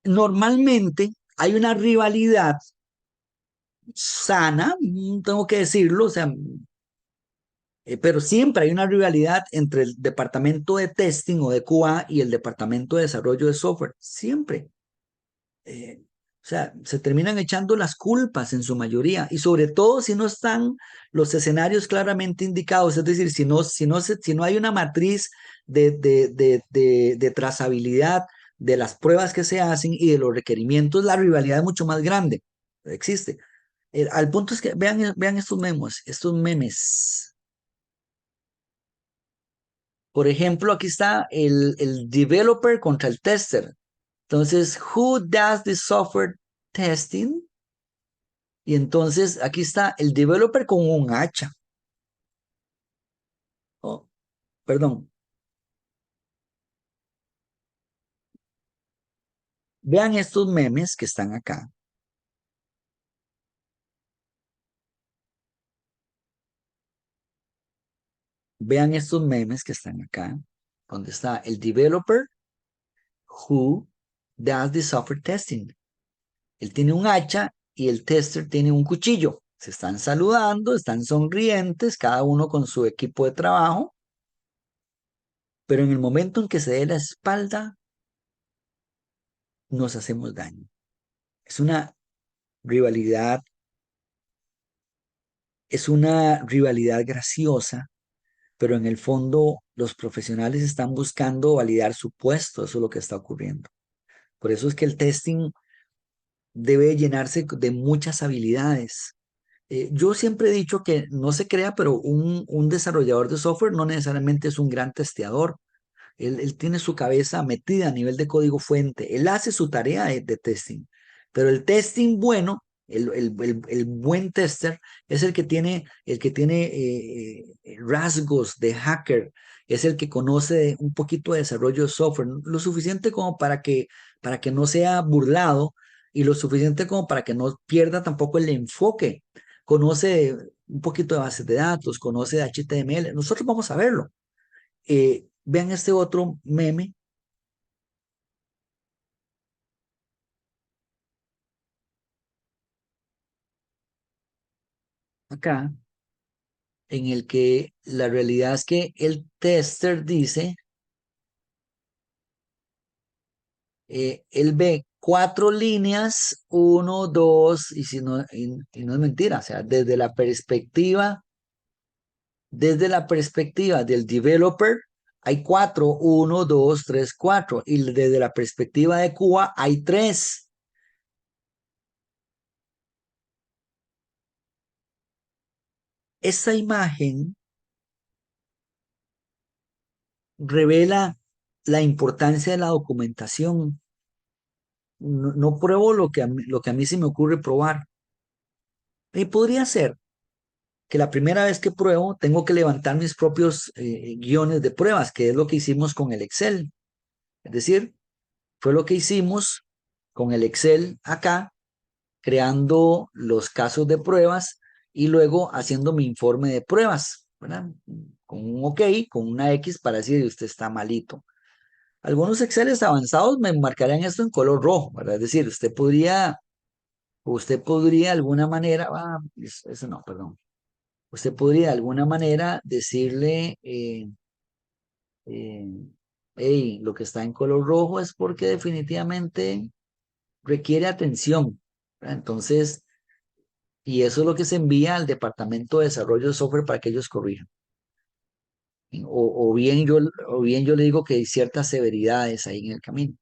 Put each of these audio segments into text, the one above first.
Normalmente hay una rivalidad sana, tengo que decirlo, o sea, pero siempre hay una rivalidad entre el departamento de testing o de QA y el departamento de desarrollo de software, siempre. O sea, se terminan echando las culpas en su mayoría y sobre todo si no están los escenarios claramente indicados, es decir, si no hay una matriz de trazabilidad de las pruebas que se hacen y de los requerimientos, la rivalidad es mucho más grande. Existe. Al punto es que vean estos memes. Por ejemplo, aquí está el developer contra el tester. Entonces, who does the software testing? Y entonces aquí está el developer con un hacha. Oh, perdón. Vean estos memes que están acá. Vean estos memes que están acá. Donde está el developer who does the software testing. Él tiene un hacha y el tester tiene un cuchillo. Se están saludando, están sonrientes, cada uno con su equipo de trabajo, pero en el momento en que se dé la espalda, nos hacemos daño. Es una rivalidad, es una rivalidad graciosa, pero en el fondo los profesionales están buscando validar su puesto, eso es lo que está ocurriendo. Por eso es que el testing debe llenarse de muchas habilidades. Yo siempre he dicho que no se crea, pero un desarrollador de software no necesariamente es un gran testeador. Él tiene su cabeza metida a nivel de código fuente. Él hace su tarea de testing. Pero el testing bueno, el buen tester, es el que tiene rasgos de hacker, es el que conoce un poquito de desarrollo de software, lo suficiente como para que no sea burlado y lo suficiente como para que no pierda tampoco el enfoque. Conoce un poquito de bases de datos, conoce de HTML. Nosotros vamos a verlo. Vean este otro meme acá, en el que la realidad es que el tester dice, él ve cuatro líneas, uno, dos, y no es mentira, o sea, desde la perspectiva del developer, hay cuatro, uno, dos, tres, cuatro, y desde la perspectiva de Cuba hay tres. Esta imagen revela la importancia de la documentación. No pruebo lo que a mí se me ocurre probar. Y podría ser que la primera vez que pruebo tengo que levantar mis propios guiones de pruebas, que es lo que hicimos con el Excel. Es decir, fue lo que hicimos con el Excel acá, creando los casos de pruebas y luego haciendo mi informe de pruebas, ¿verdad? Con un OK, con una X para decir usted está malito. Algunos Exceles avanzados me marcarían esto en color rojo, ¿verdad? Es decir, usted podría de alguna manera, eso no, perdón. Usted podría de alguna manera decirle, eh, hey, lo que está en color rojo es porque definitivamente requiere atención, ¿verdad? Entonces, y eso es lo que se envía al departamento de desarrollo de software para que ellos corrijan. O bien yo le digo que hay ciertas severidades ahí en el camino.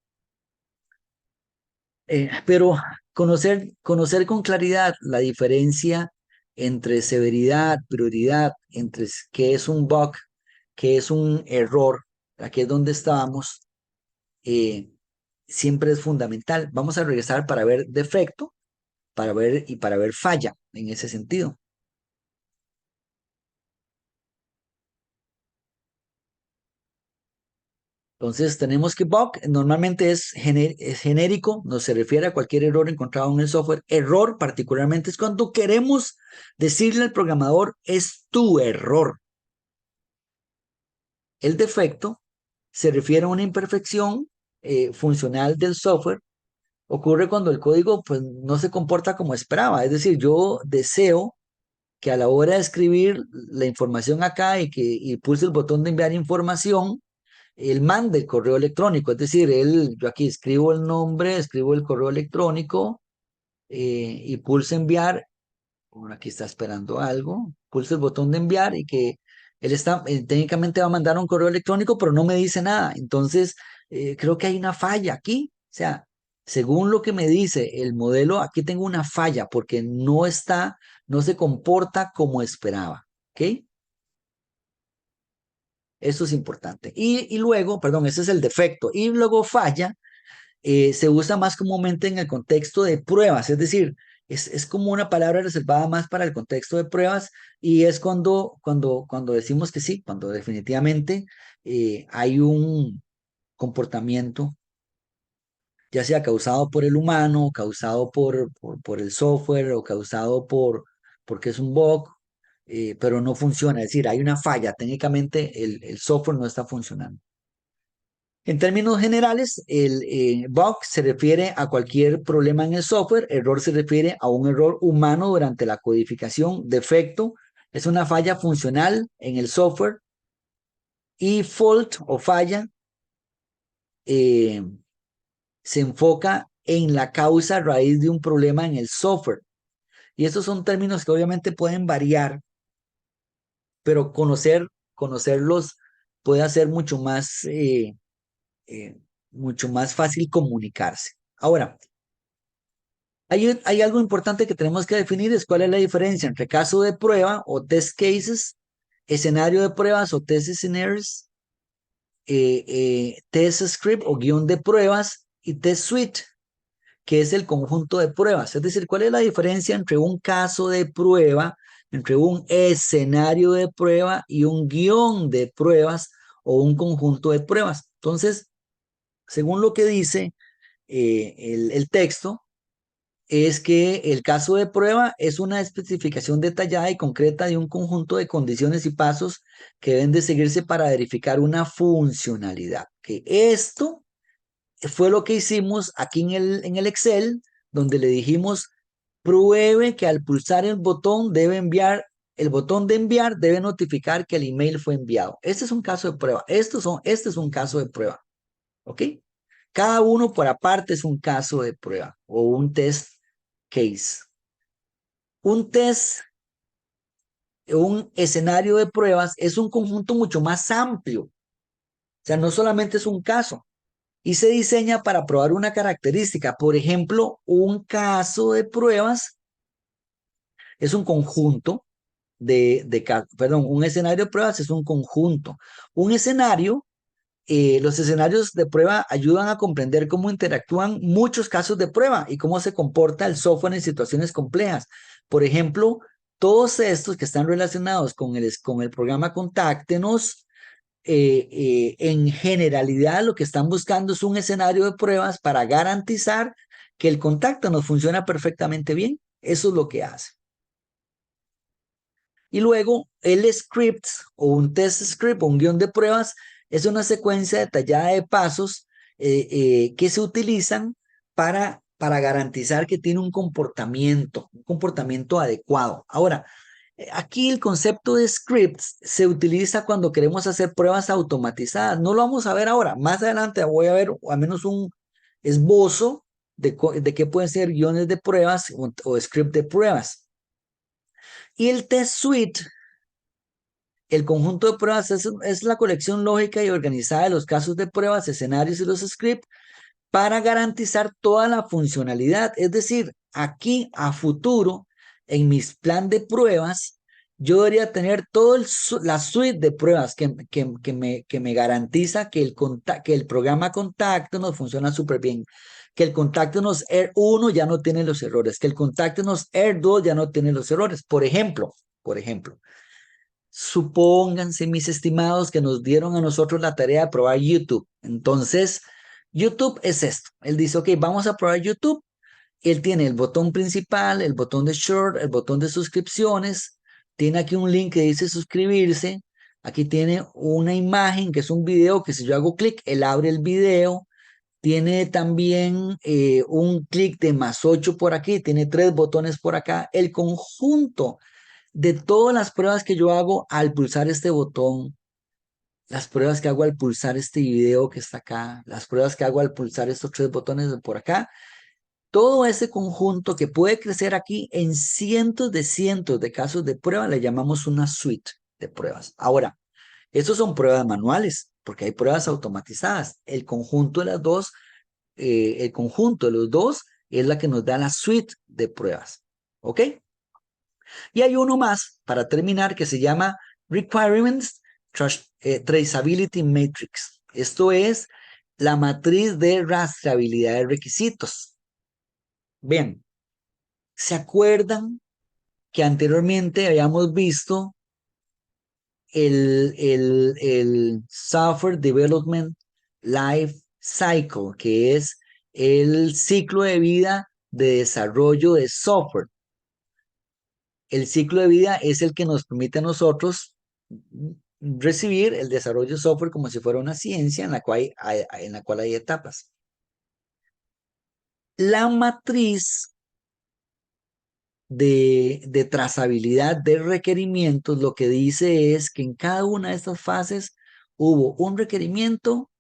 Pero conocer con claridad la diferencia entre severidad, prioridad, entre qué es un bug, qué es un error, aquí es donde estábamos, eh, siempre es fundamental. Vamos a regresar para ver defecto, para ver falla en ese sentido. Entonces tenemos que bug normalmente es genérico, no se refiere a cualquier error encontrado en el software. Error particularmente es cuando queremos decirle al programador es tu error. El defecto se refiere a una imperfección funcional del software ocurre cuando el código pues, no se comporta como esperaba. Es decir, yo deseo que a la hora de escribir la información acá y pulse el botón de enviar información, él manda el correo electrónico. Es decir, yo aquí escribo el nombre, escribo el correo electrónico y pulse enviar. Bueno, aquí está esperando algo. Pulso el botón de enviar y que técnicamente va a mandar un correo electrónico, pero no me dice nada. Entonces, creo que hay una falla aquí. O sea, según lo que me dice el modelo, aquí tengo una falla porque no se comporta como esperaba. ¿Ok? Eso es importante. Y luego, perdón, ese es el defecto. Y luego falla se usa más comúnmente en el contexto de pruebas, es decir, es como una palabra reservada más para el contexto de pruebas y es cuando decimos que sí, cuando definitivamente hay un comportamiento, ya sea causado por el humano, causado por el software o causado porque es un bug, pero no funciona, es decir, hay una falla, técnicamente el software no está funcionando. En términos generales, el bug se refiere a cualquier problema en el software, error se refiere a un error humano durante la codificación, defecto es una falla funcional en el software y fault o falla eh, se enfoca en la causa raíz de un problema en el software. Y estos son términos que obviamente pueden variar, pero conocerlos puede hacer eh, mucho más fácil comunicarse. Ahora, hay algo importante que tenemos que definir, es cuál es la diferencia entre caso de prueba o test cases, escenario de pruebas o test scenarios, test script o guión de pruebas y test suite, que es el conjunto de pruebas. Es decir, cuál es la diferencia entre un caso de prueba, entre un escenario de prueba y un guión de pruebas o un conjunto de pruebas. Entonces, según lo que dice el texto, es que el caso de prueba es una especificación detallada y concreta de un conjunto de condiciones y pasos que deben de seguirse para verificar una funcionalidad. Que esto fue lo que hicimos aquí en el Excel, donde le dijimos, pruebe que al pulsar el botón de enviar debe notificar que el email fue enviado. Este es un caso de prueba. Este es un caso de prueba. ¿Ok? Cada uno por aparte es un caso de prueba o un test case. Un test, un escenario de pruebas es un conjunto mucho más amplio. O sea, no solamente es un caso. Y se diseña para probar una característica. Por ejemplo, un caso de pruebas es un conjunto perdón, un escenario de pruebas es un conjunto. Un escenario los escenarios de prueba ayudan a comprender cómo interactúan muchos casos de prueba y cómo se comporta el software en situaciones complejas. Por ejemplo, todos estos que están relacionados con el programa Contáctenos, en generalidad lo que están buscando es un escenario de pruebas para garantizar que el Contáctenos funciona perfectamente bien. Eso es lo que hace. Y luego el script o un test script o un guión de pruebas es una secuencia detallada de pasos que se utilizan para garantizar que tiene un comportamiento adecuado. Ahora, aquí el concepto de scripts se utiliza cuando queremos hacer pruebas automatizadas. No lo vamos a ver ahora. Más adelante voy a ver al menos un esbozo de qué pueden ser guiones de pruebas o script de pruebas. Y el test suite, el conjunto de pruebas es la colección lógica y organizada de los casos de pruebas, escenarios y los scripts para garantizar toda la funcionalidad. Es decir, aquí a futuro, en mis plan de pruebas, yo debería tener la suite de pruebas que me garantiza que el programa Contacto nos funciona súper bien, que el Contactonos R1 ya no tiene los errores, que el Contactonos R2 ya no tiene los errores. Por ejemplo, supónganse, mis estimados, que nos dieron a nosotros la tarea de probar YouTube. Entonces, YouTube es esto. Él dice, ok, vamos a probar YouTube. Él tiene el botón principal, el botón de short, el botón de suscripciones. Tiene aquí un link que dice suscribirse. Aquí tiene una imagen que es un video que si yo hago clic, él abre el video. Tiene también un clic de +8 por aquí, tiene 3 botones por acá. El conjunto de todas las pruebas que yo hago al pulsar este botón, las pruebas que hago al pulsar este video que está acá, las pruebas que hago al pulsar estos 3 botones de por acá, todo ese conjunto que puede crecer aquí en cientos de casos de prueba, le llamamos una suite de pruebas. Ahora, estos son pruebas manuales, porque hay pruebas automatizadas. El conjunto de las dos, el conjunto de los dos es la que nos da la suite de pruebas. ¿Ok? Y hay uno más para terminar que se llama Requirements Traceability Matrix. Esto es la matriz de rastreabilidad de requisitos. Bien, ¿se acuerdan que anteriormente habíamos visto el Software Development Life Cycle, que es el ciclo de vida de desarrollo de software? El ciclo de vida es el que nos permite a nosotros recibir el desarrollo de software como si fuera una ciencia en la cual hay etapas. La matriz de trazabilidad de requerimientos lo que dice es que en cada una de estas fases hubo un requerimiento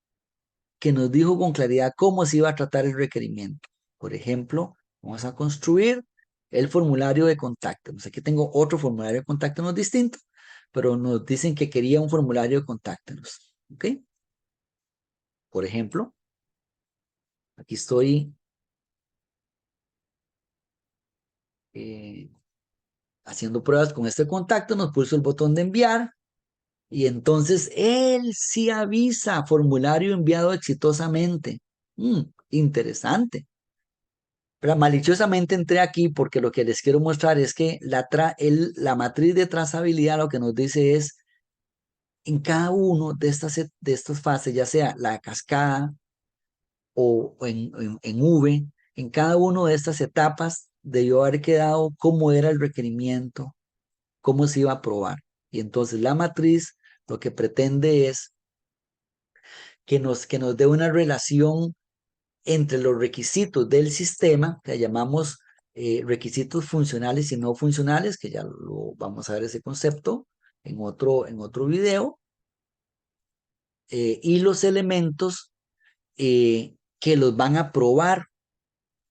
que nos dijo con claridad cómo se iba a tratar el requerimiento. Por ejemplo, vamos a construir el formulario de contacto. Aquí tengo otro formulario de contacto distinto, pero nos dicen que quería un formulario de contacto. ¿Ok? Por ejemplo, aquí estoy haciendo pruebas con este contacto, nos pulso el botón de enviar y entonces él sí avisa formulario enviado exitosamente. Interesante. Pero maliciosamente entré aquí porque lo que les quiero mostrar es que la matriz de trazabilidad lo que nos dice es en cada uno de estas fases, ya sea la cascada o en V, en cada una de estas etapas debió haber quedado cómo era el requerimiento, cómo se iba a probar. Y entonces la matriz lo que pretende es que nos dé una relación entre los requisitos del sistema, que llamamos requisitos funcionales y no funcionales, que ya lo vamos a ver ese concepto en otro video, y los elementos que los van a probar,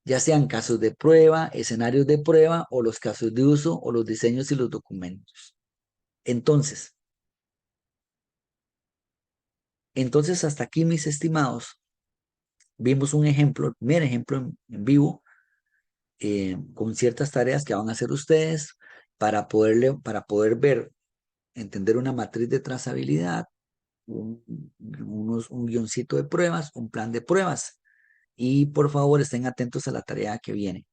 ya sean casos de prueba, escenarios de prueba o los casos de uso o los diseños y los documentos. Entonces, hasta aquí, mis estimados, vimos un ejemplo, el primer ejemplo en vivo, con ciertas tareas que van a hacer ustedes para poder ver, entender una matriz de trazabilidad, un guioncito de pruebas, un plan de pruebas. Y por favor estén atentos a la tarea que viene.